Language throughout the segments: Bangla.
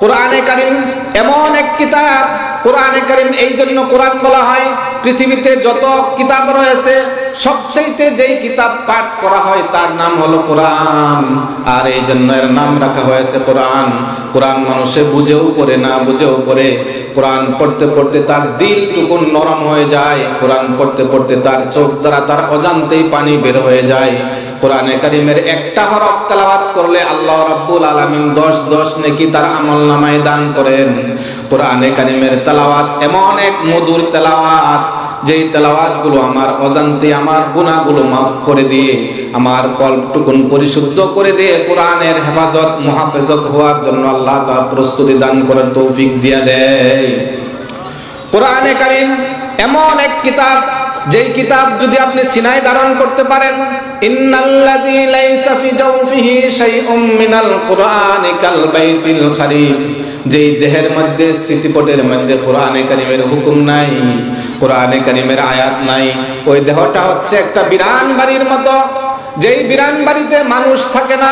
কোরআনে কারীম এমন এক কিতাব, কোরআনে কারীম এই জন্য কোরআন বলা হয়, পৃথিবীতে যত কিতাব রয়েছে সবচেয়ে যেই কিতাব পাঠ করা হয় তার নাম হলো কোরআন, আর এই জন্য এর নাম রাখা হয়েছে কোরআন। কোরআন মানুষে বুঝেও পড়ে না বুঝেও পড়ে, কোরআন পড়তে পড়তে তার দিল টুকুন নরম হয়ে যায়, কোরআন পড়তে পড়তে তার চোখ দ্বারা তার অজান্তেই পানি বের হয়ে যায়। কোরআনে কারীমের একটা হরফ তেলাওয়াত করলে আল্লাহ রাব্বুল আলামিন 10 নেকি তার আমলনামায় দান করেন। কোরআনে কারীমের তেলাওয়াত এমন এক মধুর তেলাওয়াত, যেই তেলাওয়াতগুলো আমার অজান্তে আমার গুনাহগুলো মাফ করে দিয়ে, আমার কল্পটুকুন পরিশুদ্ধ করে দিয়ে কোরআনের হেফাজত মুহাফেজত হওয়ার জন্য আল্লাহ তাআলা প্রস্তুতি দান করার তৌফিক দিয়ে দেয়। কোরআনে কারীম এমন এক কিতাব, যেই কিতাব যদি আপনি সিনায় ধারণ করতে পারেন, ইন্নাল্লাযী লাইসা ফি জাওফিহি শাইউম মিনাল কুরআনি কাল বাইতিল খারিব, যেই দেহের মধ্যে স্মৃতিপটের মধ্যে কোরআনে কারীমের হুকুম নাই, কোরআনে কারীমের আয়াত নাই, ওই দেহটা হচ্ছে একটা বিরান বাড়ির মতো। যেই বিরান বাড়িতে মানুষ থাকে না,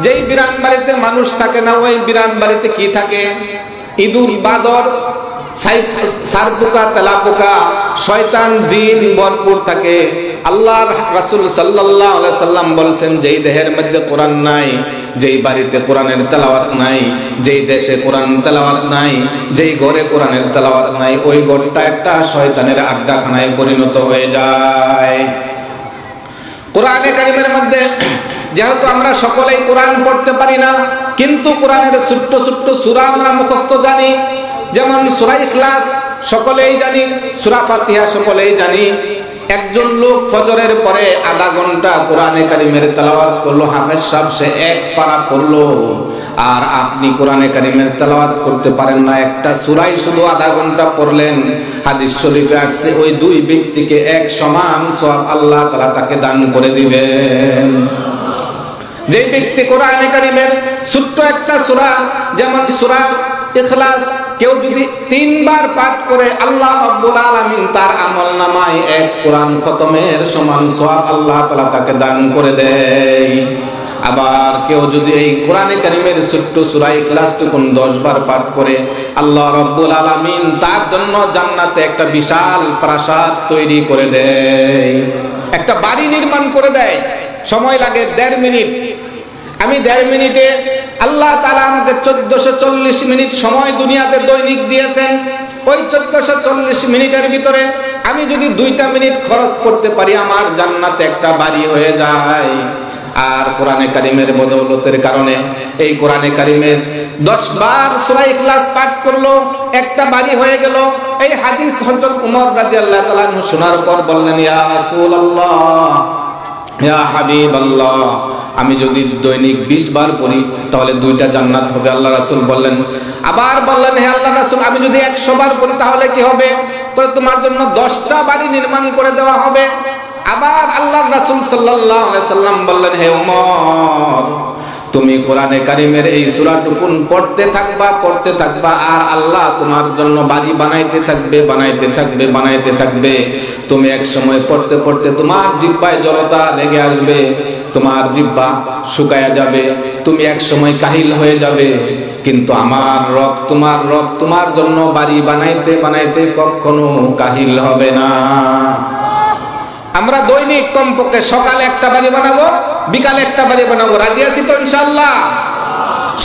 যেই বিরান বাড়িতে মানুষ থাকে না, ওই বিরান বাড়িতে কি থাকে? ইঁদুর, বাদর, সারপোকা, তেলাপোকা, শয়তান, জিন ভরপুর থাকে। আল্লাহর রাসূল সাল্লাল্লাহু আলাইহি সাল্লাম বলছেন, যেই দেহের মধ্যে কোরআন নাই, যেই বাড়িতে কোরআনের তেলাওয়াত নাই, যেই দেশে কোরআন তেলাওয়াত নাই, যেই ঘরে কোরআনের তেলাওয়াত নাই, ওই ঘরটা একটা শয়তানের আড্ডাখানায় পরিণত হয়ে যায়। কোরআনে কারীমের মধ্যে যেহেতু আমরা সকলেই কোরআন পড়তে পারি না, কিন্তু কোরআনের ছোট্ট ছোট্ট সূরা আমরা মুখস্থ জানি। যেমন সূরা ইখলাস সকলেই জানি, সূরা ফাতিহা সকলেই জানি। একজন লোক ফজরের পরে আধা ঘন্টা কোরআনে কারীমের তেলাওয়াত করলো, হাফেজ সাহেব সে এক পারা পড়লো, আর আপনি কোরআনে কারীমের তেলাওয়াত করতে পারেন না, একটা সূরাই শুধু আধা ঘন্টা পড়লেন। হাদিস শরীফে আসছে ওই দুই ব্যক্তিকে এক সমান সওয়াব আল্লাহ তাআলা তাকে দান করে দিবেন। যে ব্যক্তি কোরআনে কারীমের ছোট্ট একটা সূরা, যেমন সূরা ইখলাস, কেউ যদি 3 বার পাঠ করে আল্লাহ রাব্বুল আলামিন তার আমলনামায় এক কোরআন খতমের সমান সওয়াব আল্লাহ তাআলা তাকে দান করে দেয়। আবার কেউ যদি এই কোরআনে কারীমের ছোট্ট সূরা ইখলাসটুকুন 10 বার পাঠ করে, আল্লাহ রাব্বুল আলামিন তার জন্য জান্নাতে একটা বিশাল প্রাসাদ তৈরি করে দেয়, একটা বাড়ি নির্মাণ করে দেয়। সময় লাগে 1.5 মিনিট। আমি 1.5 মিনিটে, আল্লাহ তাআলা আমাকে 1440 মিনিট সময় দুনিয়াতে দৈনিক দিয়েছেন। ওই 1440 মিনিটের ভিতরে আমি যদি 2টা মিনিট খরচ করতে পারি, আমার জান্নাতে একটা বাড়ি হয়ে যায়। আর কোরআনে কারীমের বদৌলতের কারণে এই কোরআনে কারীমের 10 বার সূরা ইখলাস পাঠ করলো, একটা বাড়ি হয়ে গেল। এই হাদিস হযরত ওমর রাদিয়াল্লাহু তাআলা শোনার পর বললেন, ইয়া রাসূলুল্লাহ, ইয়া হাবিবাল্লাহ, আমি যদি দৈনিক 20 বার পড়ি তাহলে 2টা জান্নাত হবে। আল্লাহ রাসূল বললেন, আবার বললেন, হে আল্লাহ রাসূল, আমি যদি 100 বার পড়ি তাহলে কি হবে? তাহলে তোমার জন্য 10টা বাড়ি নির্মাণ করে দেওয়া হবে। আবার আল্লাহ রাসূল সাল্লাল্লাহু আলাইহি সাল্লাম বললেন, হে ওমর, তুমি কোরআনে কারীমের এই সূরাটুকুন পড়তে থাকবা, আর আল্লাহ তোমার জন্য বাড়ি বানাইতে থাকবে। তুমি এক সময় পড়তে পড়তে তোমার জিহ্বায় জড়তা লেগে আসবে, তোমার জিহ্বা শুকায়া যাবে, তুমি এক সময় কাহিল হয়ে যাবে, কিন্তু আমার রব তোমার জন্য বাড়ি বানাইতে কখনো কাহিল হবে না। আমরা দৈনিক কমপক্ষে সকালে একটা বাড়ি বানাবো, বিকালে একটা বাড়ি বানাবো। রাজি আছি তো ইনশাআল্লাহ?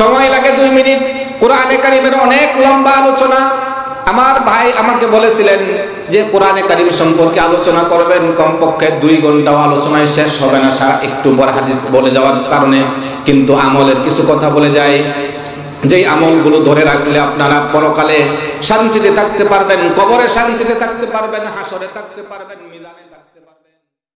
সময় লাগে 2 মিনিট। কোরআনে কারীমের অনেক লম্বা আলোচনা। আমার ভাই আমাকে বলেছিলেন যে কোরআনে কারীম সম্পর্কে আলোচনা করবেন, কমপক্ষে 2 ঘন্টাও আলোচনায় শেষ হবে না একটু পর হাদিস বলে যাওয়ার কারণে। কিন্তু আমলের কিছু কথা বলে যায়, যেই আমলগুলো ধরে রাখলে আপনারা পরকালে শান্তিতে থাকতে পারবেন, কবরে শান্তিতে থাকতে পারবেন, হাসরে থাকতে পারবেন, মিজানে